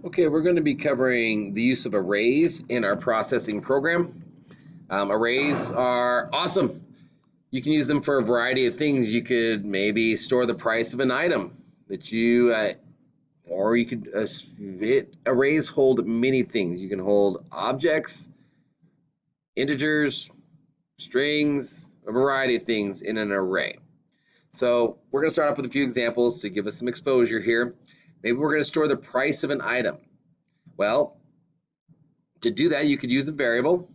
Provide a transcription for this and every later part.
Okay, we're going to be covering the use of arrays in our processing program. Arrays are awesome. You can use them for a variety of things. You could maybe store the price of an item that or you could, arrays hold many things. You can hold objects, integers, strings, a variety of things in an array. So we're going to start off with a few examples to give us some exposure here. Maybe we're going to store the price of an item. Well, to do that, you could use a variable.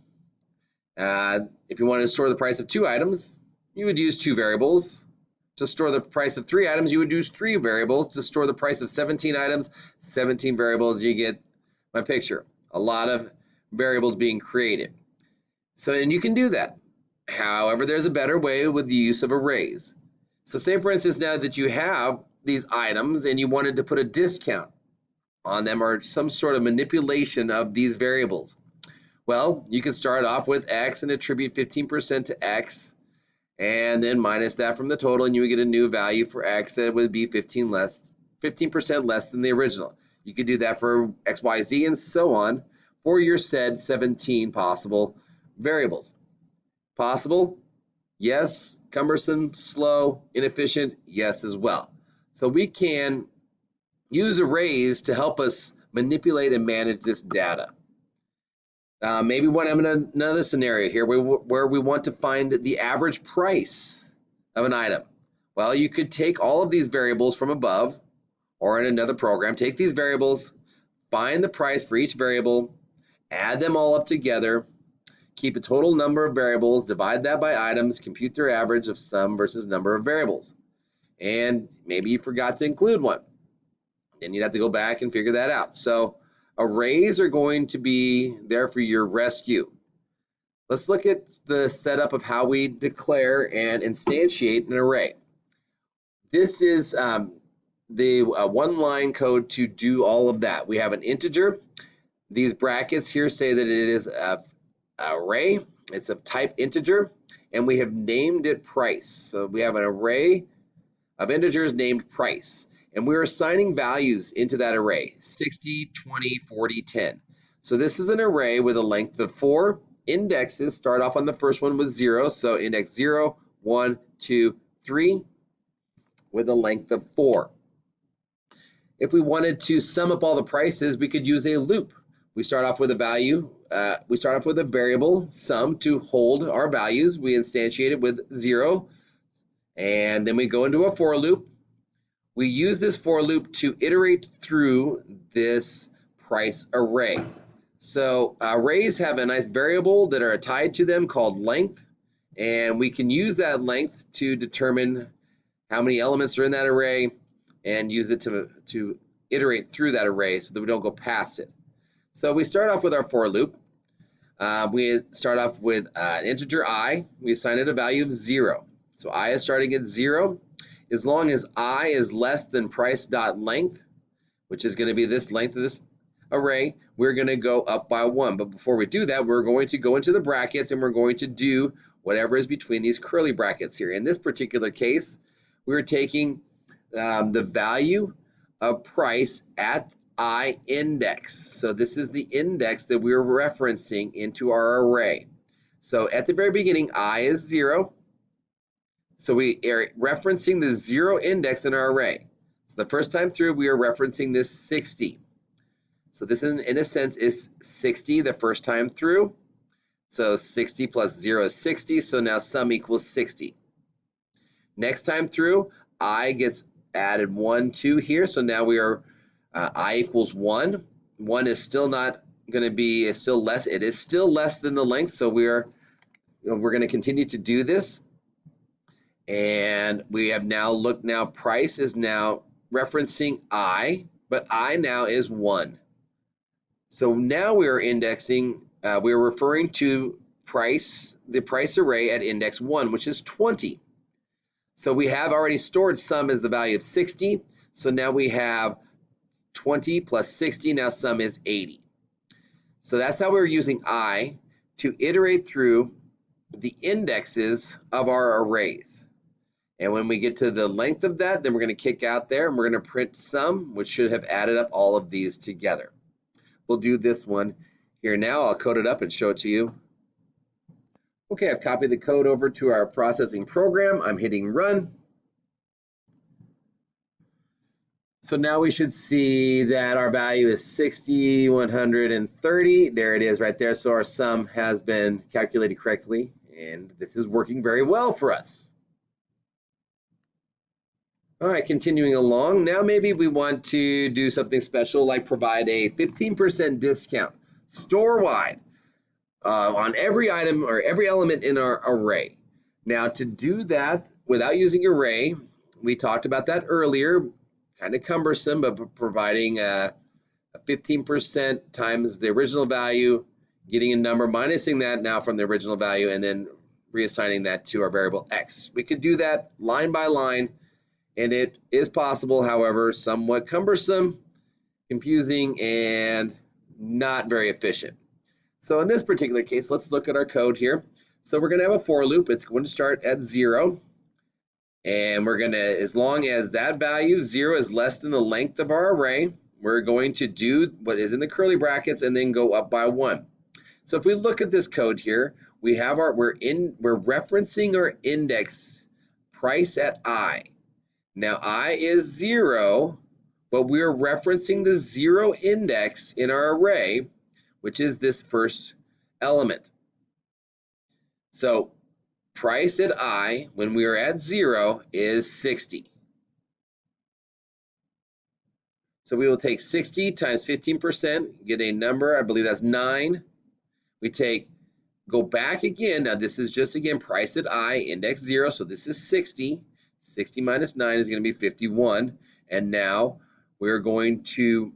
If you wanted to store the price of 2 items, you would use 2 variables. To store the price of 3 items, you would use 3 variables. To store the price of 17 items, 17 variables. You get my picture. A lot of variables being created. So, and you can do that. However, there's a better way with the use of arrays. So say, for instance, now that you have these items and you wanted to put a discount on them or some sort of manipulation of these variables. Well, you can start off with X and attribute 15% to X, and then minus that from the total, and you would get a new value for X that would be 15% less than the original. You could do that for X, Y, Z, and so on for your said 17 possible variables. Possible? Yes. Cumbersome, slow, inefficient? Yes as well. So we can use arrays to help us manipulate and manage this data. Maybe one have another scenario here where we want to find the average price of an item. Well, you could take all of these variables from above or in another program, take these variables, find the price for each variable, add them all up together, keep a total number of variables, divide that by items, compute their average of sum versus number of variables. And maybe you forgot to include one. Then you'd have to go back and figure that out. So arrays are going to be there for your rescue. Let's look at the setup of how we declare and instantiate an array. This is the one-line code to do all of that. We have an integer. These brackets here say that it is an array. It's of type integer, and we have named it price. So we have an array of integers named price. And we're assigning values into that array, 60, 20, 40, 10. So this is an array with a length of 4 indexes. Start off on the first one with 0, so index 0, 1, 2, 3, with a length of 4. If we wanted to sum up all the prices, we could use a loop. We start off with a value. We start off with a variable, sum, to hold our values. We instantiate it with 0, and then we go into a for loop. We use this for loop to iterate through this price array. So arrays have a nice variable that are tied to them called length, and we can use that length to determine how many elements are in that array and use it to iterate through that array so that we don't go past it. So we start off with our for loop. We start off with an integer I. We assign it a value of 0. So I is starting at 0. As long as I is less than price.length, which is going to be this length of this array, we're going to go up by 1. But before we do that, we're going to go into the brackets and we're going to do whatever is between these curly brackets here. In this particular case, we're taking the value of price at I index. So this is the index that we're referencing into our array. So at the very beginning, I is 0. So we are referencing the 0 index in our array. So the first time through, we are referencing this 60. So this, in a sense, is 60 the first time through. So 60 plus 0 is 60. So now sum equals 60. Next time through, I gets added 1, 2 here. So now we are I equals 1. 1 is still not going to be, it's still less. It is still less than the length. So we're going to continue to do this. And we have now looked, now price is now referencing I, but I now is 1. So now we are indexing, we're referring to price, the price array at index 1, which is 20. So we have already stored sum as the value of 60. So now we have 20 plus 60, now sum is 80. So that's how we're using I to iterate through the indexes of our arrays. And when we get to the length of that, then we're going to kick out there and we're going to print sum, which should have added up all of these together. we'll do this one here now. I'll code it up and show it to you. Okay, I've copied the code over to our processing program. I'm hitting run. So now we should see that our value is 60,130. There it is right there. So our sum has been calculated correctly, and this is working very well for us. All right, continuing along. Now maybe we want to do something special like provide a 15% discount store-wide on every item or every element in our array. Now to do that without using array, we talked about that earlier, kind of cumbersome, but providing a 15% times the original value, getting a number, minusing that now from the original value, and then reassigning that to our variable x. We could do that line by line, and it is possible, however, somewhat cumbersome, confusing, and not very efficient. So in this particular case, let's look at our code here. So we're going to have a for loop. It's going to start at 0. And we're going to, as long as that value 0 is less than the length of our array, we're going to do what is in the curly brackets and then go up by 1. So if we look at this code here, we have we're referencing our index price at I. Now I is 0, but we're referencing the 0 index in our array, which is this first element. So price at I, when we are at 0, is 60. So we will take 60 times 15%, get a number, I believe that's 9. We go back again. Now this is just, again, price at I, index 0, so this is 60. 60 minus 9 is going to be 51. And now we're going to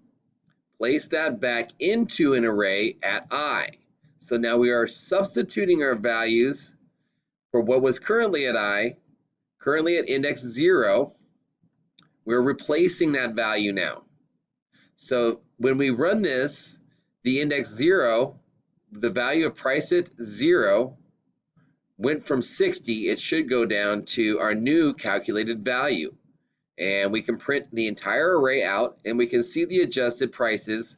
place that back into an array at I. So now we are substituting our values for what was currently at I, currently at index 0. We're replacing that value now. So when we run this, the index 0, the value of price at 0 went from 60, it should go down to our new calculated value. And we can print the entire array out, and we can see the adjusted prices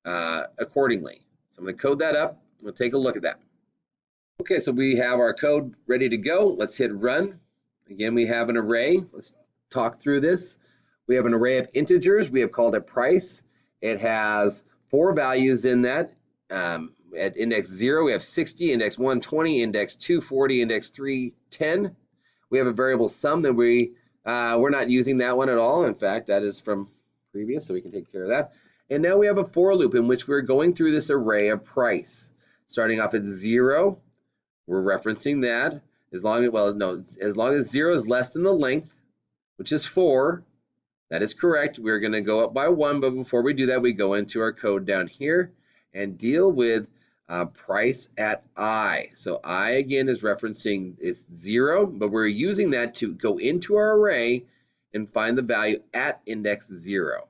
accordingly. So I'm going to code that up. We'll take a look at that. Okay, so we have our code ready to go. Let's hit run. Again, we have an array. Let's talk through this. We have an array of integers. We have called it price. It has 4 values in that. At index 0, we have 60, index 1, 20, index 2, 40, index 3, 10. We have a variable sum that we're not using that one at all. In fact, that is from previous, so we can take care of that. And now we have a for loop in which we're going through this array of price. Starting off at 0, we're referencing that. As long as 0 is less than the length, which is 4, that is correct. We're going to go up by 1, but before we do that, we go into our code down here and deal with price at I. So I, again, is referencing it's 0, but we're using that to go into our array and find the value at index 0.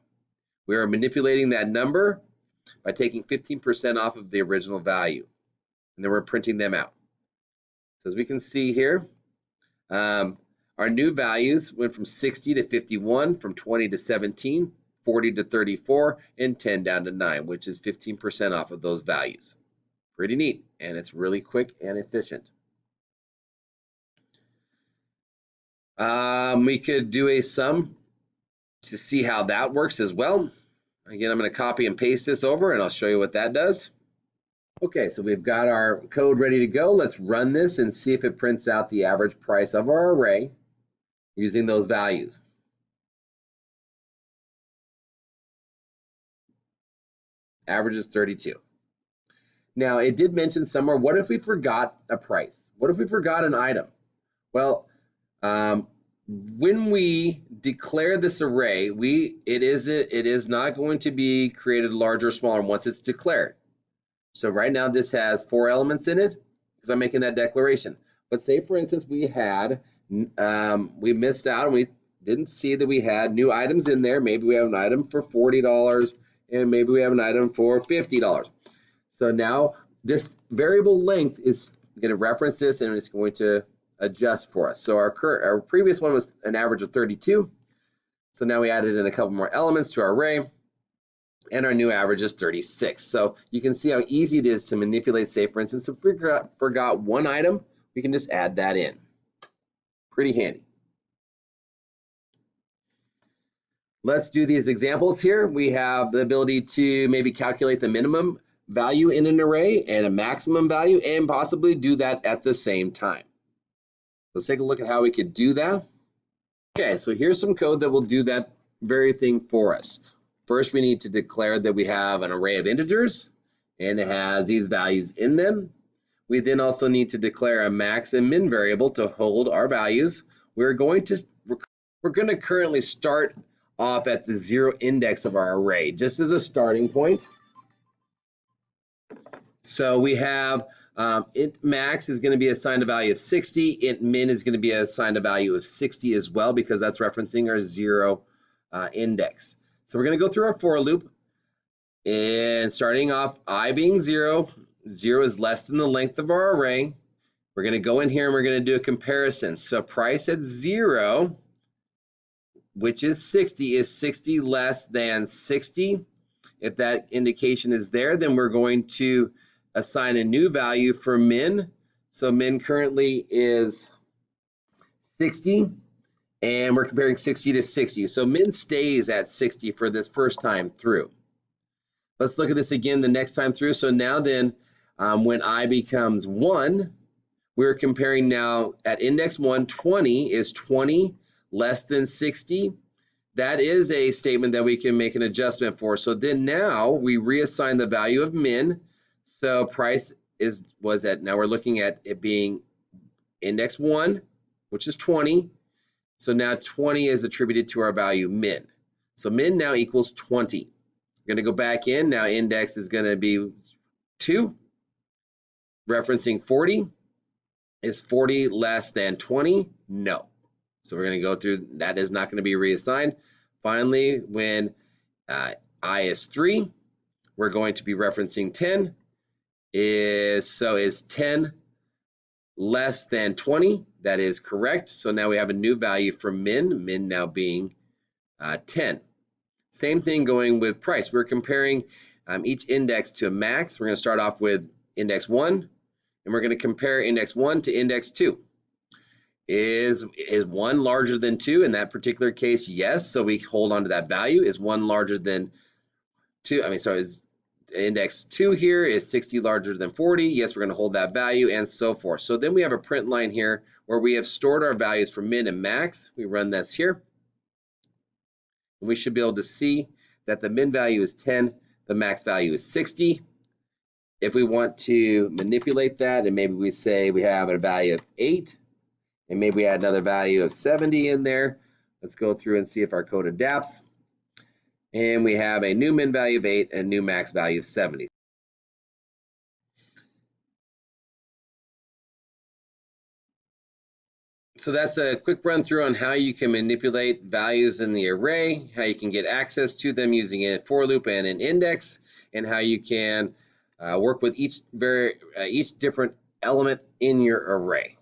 We are manipulating that number by taking 15% off of the original value, and then we're printing them out. So as we can see here, our new values went from 60 to 51, from 20 to 17, 40 to 34, and 10 down to 9, which is 15% off of those values. Pretty neat, and it's really quick and efficient. We could do a sum to see how that works as well. Again, I'm going to copy and paste this over, and I'll show you what that does. Okay, so we've got our code ready to go. Let's run this and see if it prints out the average price of our array using those values. Average is 32. Now, it did mention somewhere, what if we forgot a price? What if we forgot an item? Well, when we declare this array, it is not going to be created larger or smaller once it's declared. So right now this has 4 elements in it because I'm making that declaration. But say, for instance, we missed out and we didn't see that we had new items in there. Maybe we have an item for $40 and maybe we have an item for $50. So now this variable length is going to reference this and it's going to adjust for us. So our previous one was an average of 32. So now we added in a couple more elements to our array. and our new average is 36. So you can see how easy it is to manipulate. Say, for instance, if we forgot one item, we can just add that in. Pretty handy. Let's do these examples here. We have the ability to maybe calculate the minimum value in an array and a maximum value, and possibly do that at the same time. Let's take a look at how we could do that. Okay, so here's some code that will do that very thing for us. First, we need to declare that we have an array of integers, and it has these values in them. We then also need to declare a max and min variable to hold our values. We're going to currently start off at the 0 index of our array, just as a starting point. So we have int max is going to be assigned a value of 60. Int min is going to be assigned a value of 60 as well, because that's referencing our 0 index. So we're going to go through our for loop, and starting off, I being 0, 0 is less than the length of our array. We're going to go in here and we're going to do a comparison. So price at 0, which is 60, is 60 less than 60? If that indication is there, then we're going to assign a new value for min. So min currently is 60, and we're comparing 60 to 60. So min stays at 60 for this first time through. Let's look at this again the next time through. So now then, when I becomes 1, we're comparing now at index 1, 20 is 20 less than 60. That is a statement that we can make an adjustment for. So then now we reassign the value of min. So price was at, now we're looking at it being index 1, which is 20. So now 20 is attributed to our value min. So min now equals 20. We're going to go back in. Now index is going to be 2. Referencing 40. Is 40 less than 20? No. So we're going to go through, that is not going to be reassigned. Finally, when I is 3, we're going to be referencing 10. Is 10 less than 20? That is correct. So now we have a new value for min now being 10. Same thing going with price. We're comparing each index to a max. We're going to start off with index 1, and we're going to compare index 1 to index 2. Is 1 larger than 2? In that particular case, yes. So we hold on to that value. Is 1 larger than 2? Is index 2 here, is 60 larger than 40? Yes, we're going to hold that value, and so forth. So then we have a print line here where we have stored our values for min and max. We run this here, and we should be able to see that the min value is 10, the max value is 60. If we want to manipulate that, and maybe we say we have a value of 8, and maybe we add another value of 70 in there. Let's go through and see if our code adapts. And we have a new min value of 8 and new max value of 70. So that's a quick run through on how you can manipulate values in the array, how you can get access to them using a for loop and an index, and how you can work with each different element in your array.